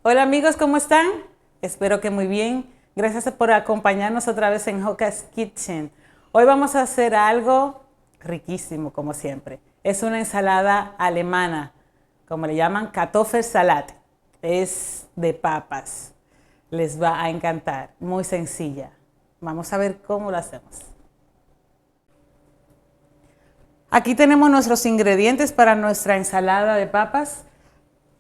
Hola amigos, ¿cómo están? Espero que muy bien. Gracias por acompañarnos otra vez en Hoka's Kitchen. Hoy vamos a hacer algo riquísimo, como siempre. Es una ensalada alemana, como le llaman Kartoffelsalat. Es de papas. Les va a encantar. Muy sencilla. Vamos a ver cómo lo hacemos. Aquí tenemos nuestros ingredientes para nuestra ensalada de papas.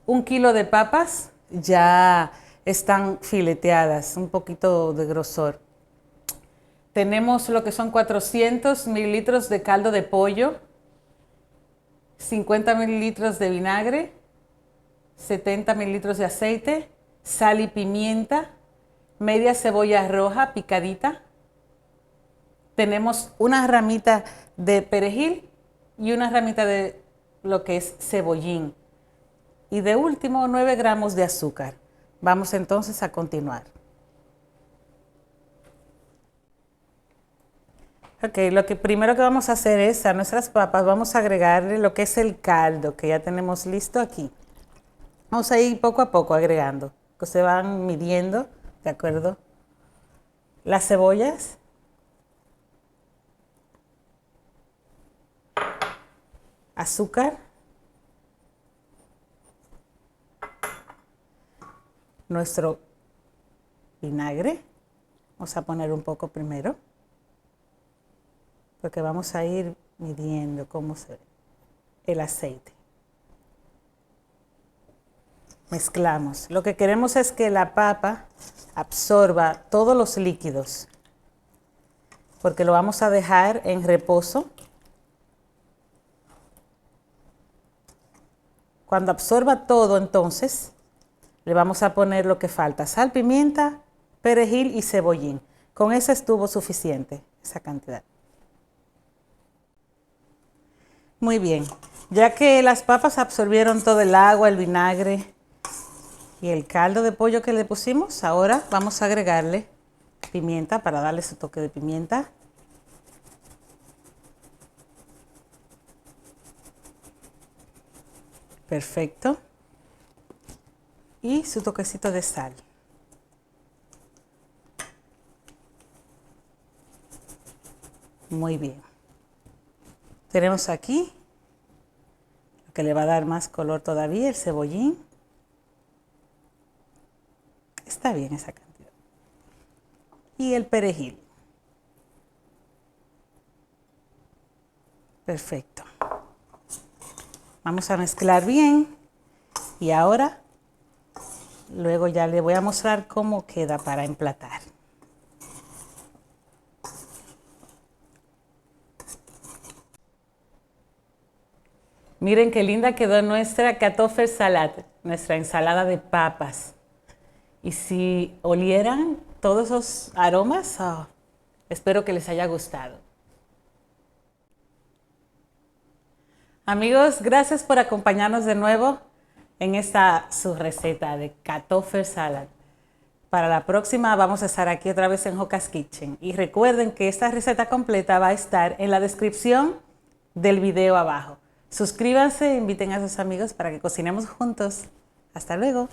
1 kilo de papas ya están fileteadas, un poquito de grosor. Tenemos lo que son 400 mililitros de caldo de pollo, 50 mililitros de vinagre, 70 mililitros de aceite, sal y pimienta, media cebolla roja picadita. Tenemos una ramita de perejil y una ramita de lo que es cebollín. Y de último, 9 gramos de azúcar. Vamos entonces a continuar. Ok, lo que primero que vamos a hacer es a nuestras papas vamos a agregarle lo que es el caldo que ya tenemos listo aquí. Vamos a ir poco a poco agregando, que se van midiendo, ¿de acuerdo? Las cebollas. Azúcar. Nuestro vinagre. Vamos a poner un poco primero, porque vamos a ir midiendo cómo se ve. El aceite. Mezclamos. Lo que queremos es que la papa absorba todos los líquidos, porque lo vamos a dejar en reposo. Cuando absorba todo, entonces le vamos a poner lo que falta: sal, pimienta, perejil y cebollín. Con eso estuvo suficiente, esa cantidad. Muy bien, ya que las papas absorbieron todo el agua, el vinagre y el caldo de pollo que le pusimos, ahora vamos a agregarle pimienta para darle su toque de pimienta. Perfecto. Y su toquecito de sal. Muy bien. Tenemos aquí lo que le va a dar más color todavía, el cebollín. Está bien esa cantidad. Y el perejil. Perfecto. Vamos a mezclar bien. Y ahora, luego ya le voy a mostrar cómo queda para emplatar. Miren qué linda quedó nuestra Kartoffelsalat, nuestra ensalada de papas. Y si olieran todos esos aromas, espero que les haya gustado. Amigos, gracias por acompañarnos de nuevo en esta su receta de Kartoffelsalat. Para la próxima vamos a estar aquí otra vez en Hoka's Kitchen. Y recuerden que esta receta completa va a estar en la descripción del video abajo. Suscríbanse e inviten a sus amigos para que cocinemos juntos. Hasta luego.